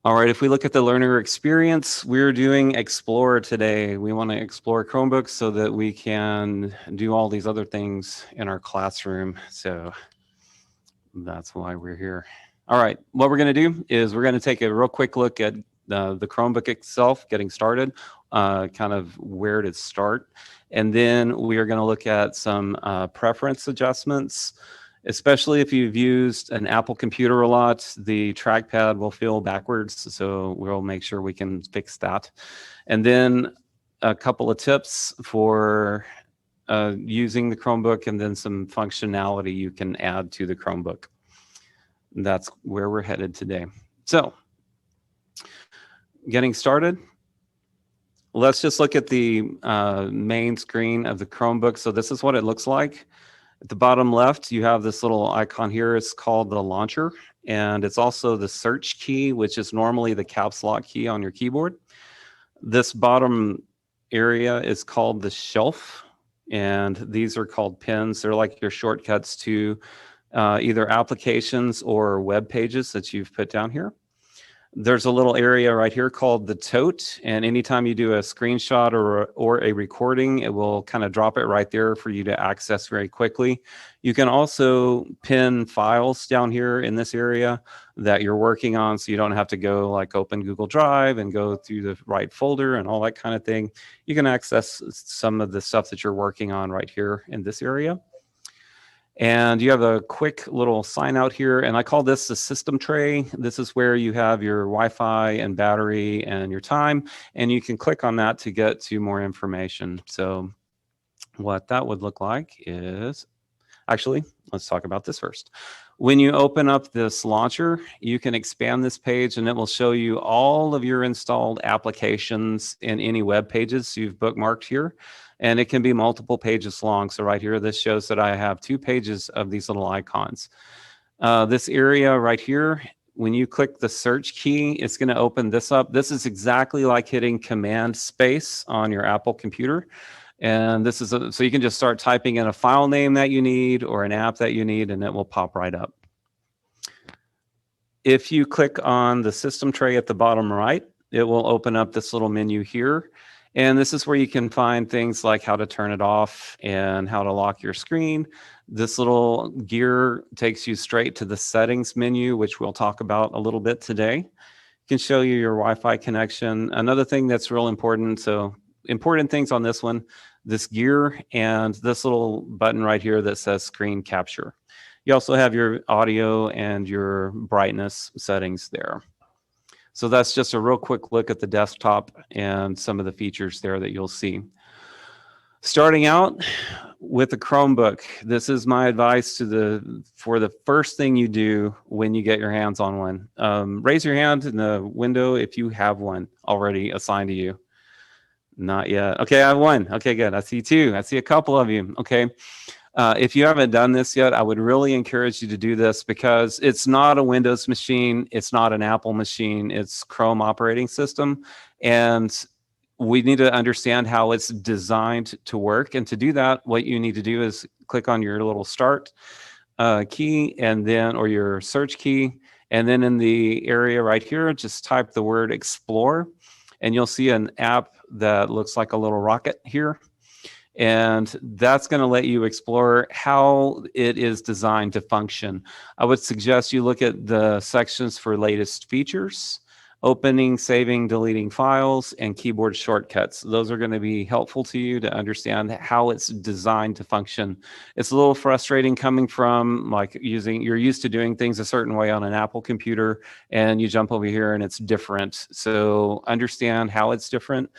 All right, if we look at the learner experience, we're doing Explore today. We want to explore Chromebooks so that we can do all these other things in our classroom. So that's why we're here. All right, what we're going to do is we're going to take a real quick look at the Chromebook itself, getting started, kind of where to start. And then we are going to look at some preference adjustments. Especially if you've used an Apple computer a lot, the trackpad will feel backwards, so we'll make sure we can fix that. And then a couple of tips for using the Chromebook, and then some functionality you can add to the Chromebook. That's where we're headed today. So, getting started, let's just look at the main screen of the Chromebook. So this is what it looks like. At the bottom left, you have this little icon here. It's called the launcher, and it's also the search key, which is normally the caps lock key on your keyboard. This bottom area is called the shelf, and these are called pins. They're like your shortcuts to either applications or web pages that you've put down here. There's a little area right here called the tote, and anytime you do a screenshot or a recording, it will kind of drop it right there for you to access very quickly. You can also pin files down here in this area that you're working on, so you don't have to go like open Google Drive and go through the right folder and all that kind of thing. You can access some of the stuff that you're working on right here in this area. And you have a quick little sign out here, and I call this the system tray. This is where you have your Wi-Fi and battery and your time, and you can click on that to get to more information. So what that would look like is, actually, let's talk about this first. When you open up this launcher, you can expand this page and it will show you all of your installed applications in any web pages you've bookmarked here. And it can be multiple pages long. So right here, this shows that I have 2 pages of these little icons. This area right here, when you click the search key, it's going to open this up. This is exactly like hitting Command Space on your Apple computer. And this is so you can just start typing in a file name that you need or an app that you need, and it will pop right up. If you click on the system tray at the bottom right, it will open up this little menu here. And this is where you can find things like how to turn it off and how to lock your screen. This little gear takes you straight to the settings menu, which we'll talk about a little bit today. It can show you your Wi-Fi connection. Another thing that's real important, so important things on this one, this gear and this little button right here that says screen capture. You also have your audio and your brightness settings there. So that's just a real quick look at the desktop and some of the features there that you'll see. Starting out with the Chromebook, this is my advice for the first thing you do when you get your hands on one. Raise your hand in the window if you have one already assigned to you. Not yet. Okay, I have one. Okay, good. I see 2. I see a couple of you. Okay. If you haven't done this yet, I would really encourage you to do this because it's not a Windows machine. It's not an Apple machine. It's Chrome operating system. And we need to understand how it's designed to work. And to do that, what you need to do is click on your little start key and then, or your search key. And then in the area right here, just type the word explore. And you'll see an app that looks like a little rocket here. And that's going to let you explore how it is designed to function. I would suggest you look at the sections for latest features, opening, saving, deleting files, and keyboard shortcuts. Those are going to be helpful to you to understand how it's designed to function. It's a little frustrating coming from like you're used to doing things a certain way on an Apple computer, and you jump over here and it's different. So understand how it's different,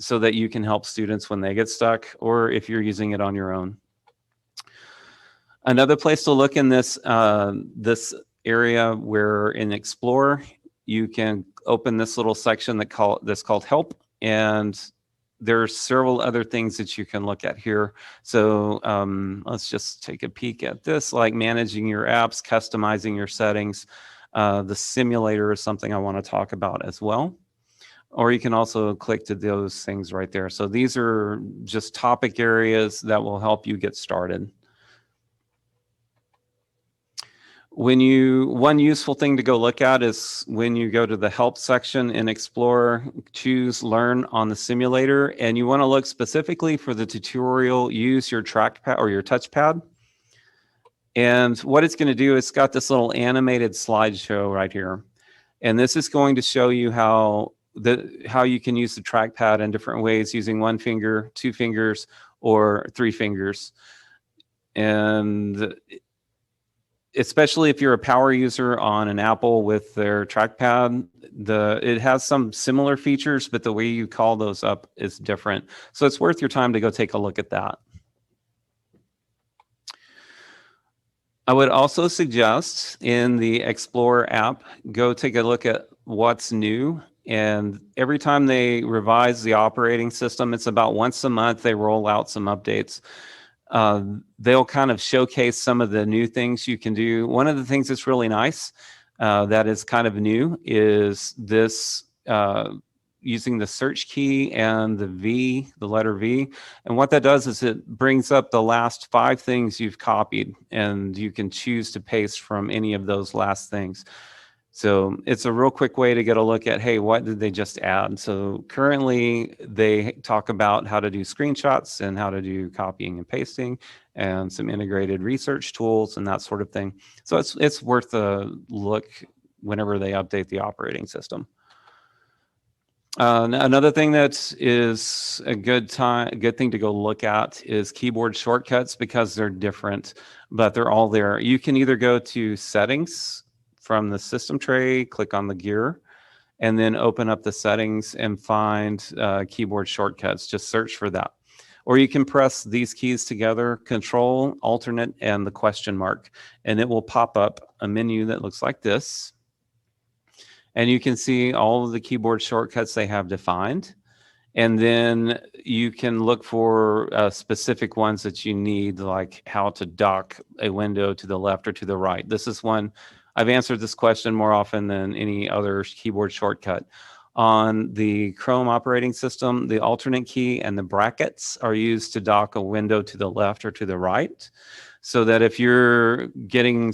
so that you can help students when they get stuck, or if you're using it on your own. Another place to look in this area where in Explore, you can open this little section that's called Help, and there's several other things that you can look at here. So let's just take a peek at this, like managing your apps, customizing your settings. The simulator is something I want to talk about as well. Or you can also click to those things right there. So these are just topic areas that will help you get started. One useful thing to go look at is when you go to the help section in Explorer, choose Learn on the simulator, and you want to look specifically for the tutorial, use your trackpad or your touchpad. And what it's going to do, it's got this little animated slideshow right here. And this is going to show you how you can use the trackpad in different ways using 1 finger, 2 fingers, or 3 fingers. And especially if you're a power user on an Apple with their trackpad, it has some similar features, but the way you call those up is different. So it's worth your time to go take a look at that. I would also suggest in the Explorer app, go take a look at what's new. And every time they revise the operating system, it's about once a month, they roll out some updates. They'll kind of showcase some of the new things you can do. One of the things that's really nice that is kind of new is this using the search key and the letter V. And what that does is it brings up the last 5 things you've copied, and you can choose to paste from any of those last things. So it's a real quick way to get a look at, hey, what did they just add? So currently they talk about how to do screenshots and how to do copying and pasting and some integrated research tools and that sort of thing. So it's worth a look whenever they update the operating system. Another thing that is a good thing to go look at is keyboard shortcuts, because they're different, but they're all there. You can either go to settings from the system tray, click on the gear, and then open up the settings and find keyboard shortcuts. Just search for that. Or you can press these keys together, Control, Alternate, and the question mark, and it will pop up a menu that looks like this. And you can see all of the keyboard shortcuts they have defined. And then you can look for specific ones that you need, like how to dock a window to the left or to the right. This is one, I've answered this question more often than any other keyboard shortcut. On the Chrome operating system, the alternate key and the brackets are used to dock a window to the left or to the right, so that if you're getting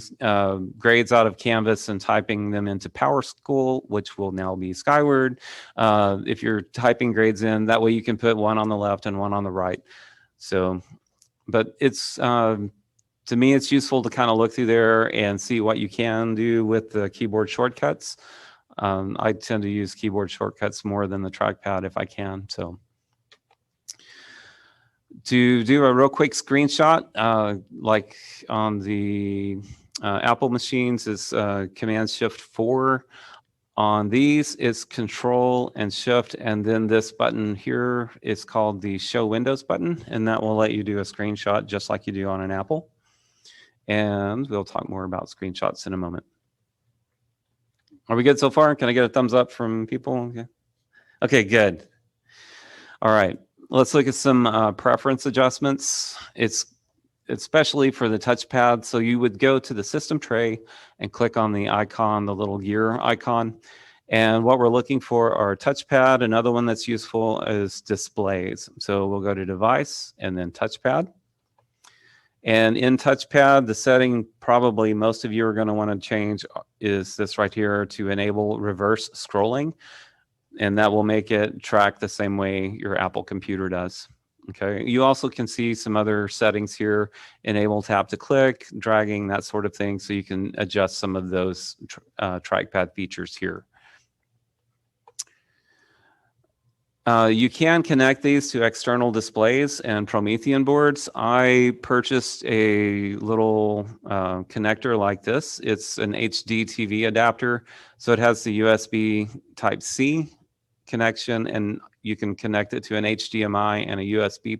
grades out of Canvas and typing them into PowerSchool, which will now be Skyward, if you're typing grades in, that way you can put one on the left and one on the right. So, but it's, to me, it's useful to kind of look through there and see what you can do with the keyboard shortcuts. I tend to use keyboard shortcuts more than the trackpad if I can. So to do a real quick screenshot, like on the Apple machines is Command Shift 4. On these, it's Control and Shift, and then this button here is called the Show Windows button, and that will let you do a screenshot just like you do on an Apple. And we'll talk more about screenshots in a moment. Are we good so far? Can I get a thumbs up from people? Okay, good. All right, let's look at some preference adjustments. It's especially for the touchpad. So you would go to the system tray and click on the icon, the little gear icon. And what we're looking for are touchpad. Another one that's useful is displays. So we'll go to device and then touchpad. And in touchpad, the setting probably most of you are going to want to change is this right here, to enable reverse scrolling. And that will make it track the same way your Apple computer does. Okay, you also can see some other settings here, enable tap to click, dragging, that sort of thing, so you can adjust some of those trackpad features here. You can connect these to external displays and Promethean boards. I purchased a little connector like this. It's an HD TV adapter, so it has the USB Type-C connection, and you can connect it to an HDMI and a USB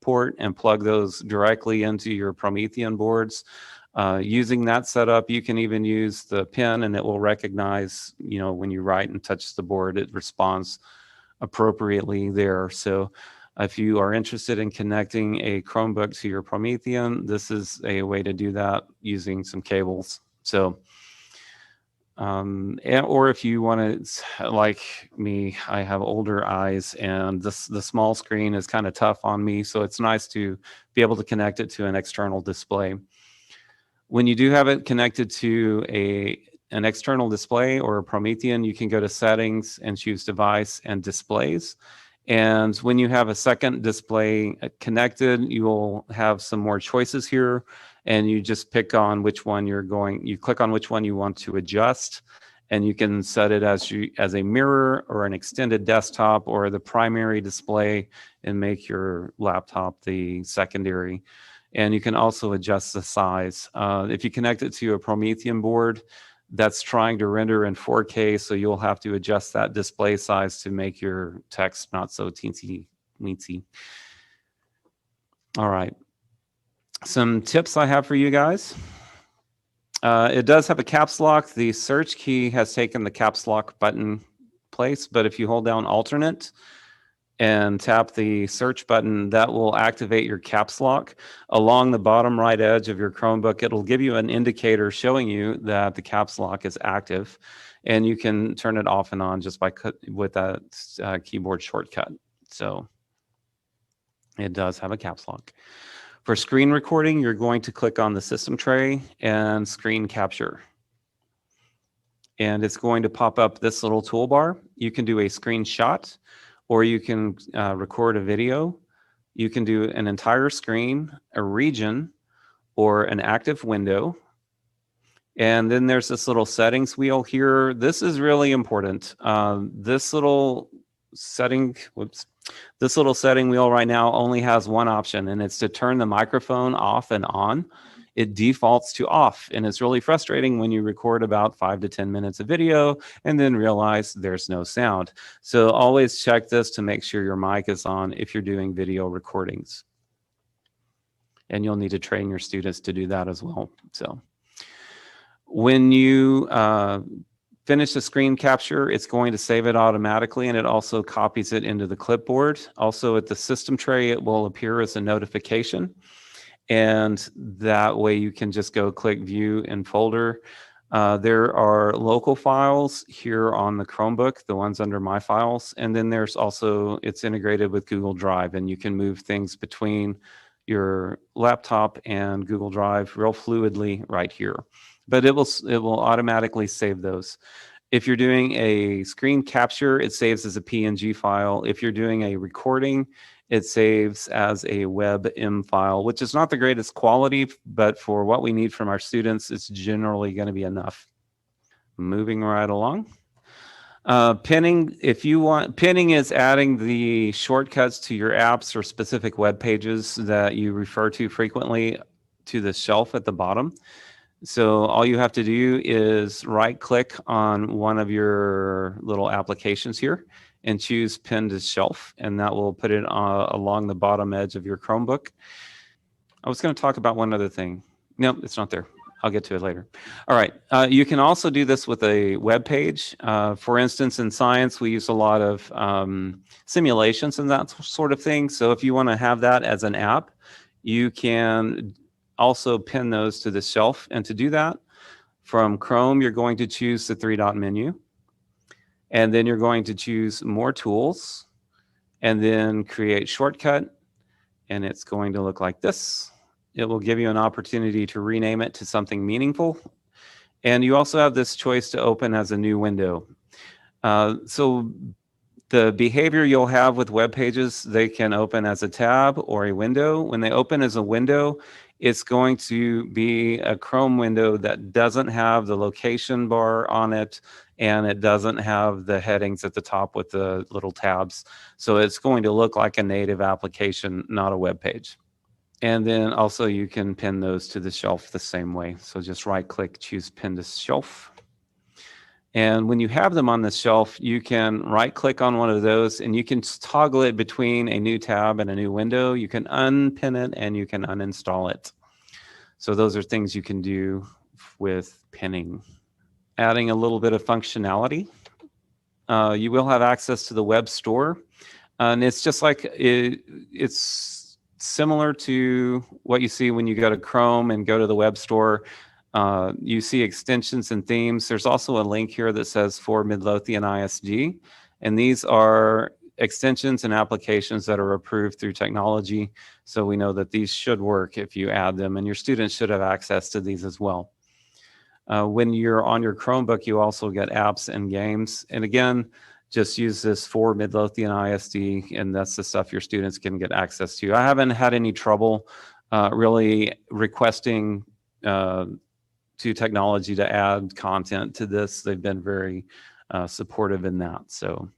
port and plug those directly into your Promethean boards. Using that setup, you can even use the pen, and it will recognize, you know, when you write and touch the board, it responds appropriately there. So if you are interested in connecting a Chromebook to your Promethean, this is a way to do that using some cables. So or if you want to, like me, I have older eyes, and the small screen is kind of tough on me, so it's nice to be able to connect it to an external display. When you do have it connected to an external display or a Promethean, you can go to settings and choose device and displays. And when you have a second display connected, you will have some more choices here, and you just pick on which one you click on which one you want to adjust, and you can set it as a mirror or an extended desktop or the primary display and make your laptop the secondary. And you can also adjust the size. If you connect it to a Promethean board, that's trying to render in 4K, so you'll have to adjust that display size to make your text not so teensy weensy. All right. Some tips I have for you guys. It does have a caps lock. The search key has taken the caps lock button place, but if you hold down alternate and tap the search button, that will activate your caps lock. Along the bottom right edge of your Chromebook, it'll give you an indicator showing you that the caps lock is active, and you can turn it off and on just with that keyboard shortcut. So it does have a caps lock. For screen recording, you're going to click on the system tray and screen capture. And it's going to pop up this little toolbar. You can do a screenshot, or you can record a video. You can do an entire screen, a region, or an active window. And then there's this little settings wheel here. This is really important. This little setting wheel right now only has one option, and it's to turn the microphone off and on. It defaults to off, and it's really frustrating when you record about 5 to 10 minutes of video and then realize there's no sound. So always check this to make sure your mic is on if you're doing video recordings. And you'll need to train your students to do that as well. So when you finish the screen capture, it's going to save it automatically, and it also copies it into the clipboard. Also at the system tray, it will appear as a notification. And that way you can just go click view in folder. There are local files here on the Chromebook, the ones under my files. And then there's also, it's integrated with Google Drive, and you can move things between your laptop and Google Drive real fluidly right here. But it will automatically save those. If you're doing a screen capture, it saves as a PNG file. If you're doing a recording, it saves as a WebM file, which is not the greatest quality, but for what we need from our students, it's generally going to be enough. Moving right along. Pinning, pinning is adding the shortcuts to your apps or specific web pages that you refer to frequently to the shelf at the bottom. So all you have to do is right click on one of your little applications here and choose pin to shelf, and that will put it along the bottom edge of your Chromebook. I was going to talk about one other thing. No, it's not there. I'll get to it later. All right. You can also do this with a web page. For instance, in science, we use a lot of simulations and that sort of thing. So if you want to have that as an app, you can also pin those to the shelf. And to do that, from Chrome, you're going to choose the three-dot menu. And then you're going to choose More Tools, and then Create Shortcut. And it's going to look like this. It will give you an opportunity to rename it to something meaningful. And you also have this choice to open as a new window. So the behavior you'll have with web pages, they can open as a tab or a window. When they open as a window, it's going to be a Chrome window that doesn't have the location bar on it, and it doesn't have the headings at the top with the little tabs. So it's going to look like a native application, not a web page. And then also you can pin those to the shelf the same way. So just right click, choose pin to shelf. And when you have them on the shelf, you can right click on one of those and you can toggle it between a new tab and a new window. You can unpin it and you can uninstall it. So those are things you can do with pinning. Adding a little bit of functionality. You will have access to the web store. And it's just like, it's similar to what you see when you go to Chrome and go to the web store. You see extensions and themes. There's also a link here that says for Midlothian ISD. And these are extensions and applications that are approved through technology. So we know that these should work if you add them, and your students should have access to these as well. When you're on your Chromebook, you also get apps and games. And again, just use this for Midlothian ISD, and that's the stuff your students can get access to. I haven't had any trouble really requesting to technology to add content to this. They've been very supportive in that. So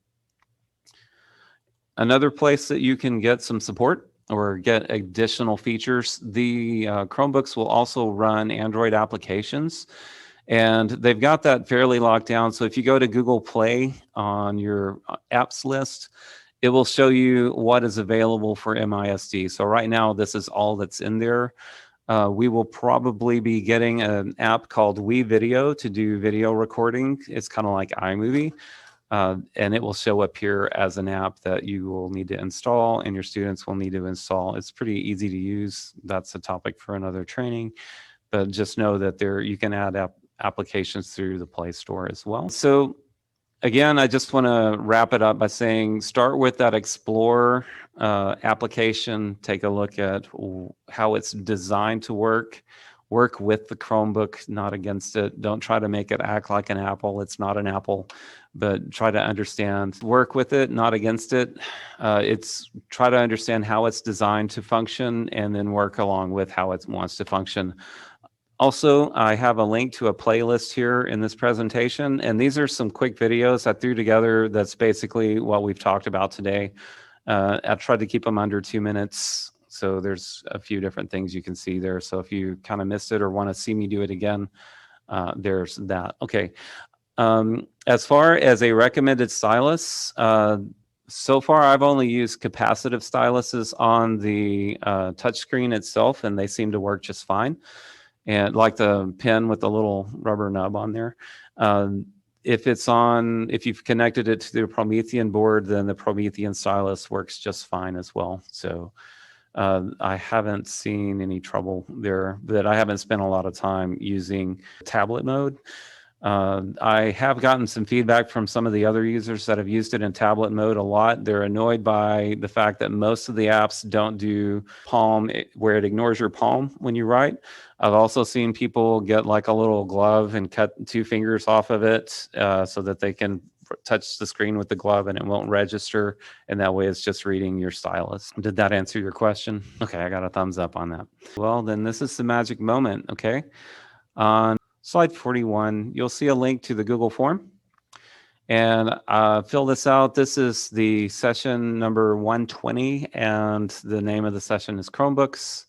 another place that you can get some support or get additional features, the Chromebooks will also run Android applications. And they've got that fairly locked down. So if you go to Google Play on your apps list, it will show you what is available for MISD. So right now, this is all that's in there. We will probably be getting an app called WeVideo to do video recording. It's kind of like iMovie. And it will show up here as an app that you will need to install and your students will need to install. It's pretty easy to use. That's a topic for another training. But just know that you can add applications through the Play Store as well. So again, I just want to wrap it up by saying start with that Explore application. Take a look at how it's designed to work. Work with the Chromebook, not against it. Don't try to make it act like an Apple. It's not an Apple, but try to understand. Work with it, not against it. Try to understand how it's designed to function and then work along with how it wants to function. Also, I have a link to a playlist here in this presentation, and these are some quick videos I threw together. That's basically what we've talked about today. I tried to keep them under 2 minutes, so there's a few different things you can see there. So if you kind of missed it or want to see me do it again, there's that. Okay. As far as a recommended stylus, so far I've only used capacitive styluses on the touchscreen itself, and they seem to work just fine. And like the pen with the little rubber nub on there. If you've connected it to the Promethean board, then the Promethean stylus works just fine as well. So I haven't seen any trouble there, but I haven't spent a lot of time using tablet mode. I have gotten some feedback from some of the other users that have used it in tablet mode a lot. They're annoyed by the fact that most of the apps don't do palm, where it ignores your palm when you write. I've also seen people get like a little glove and cut 2 fingers off of it so that they can touch the screen with the glove and it won't register. And that way it's just reading your stylus. Did that answer your question? Okay, I got a thumbs up on that. Well, then this is the magic moment, okay? On slide 41, you'll see a link to the Google form. And fill this out. This is the session number 120, and the name of the session is Chromebooks.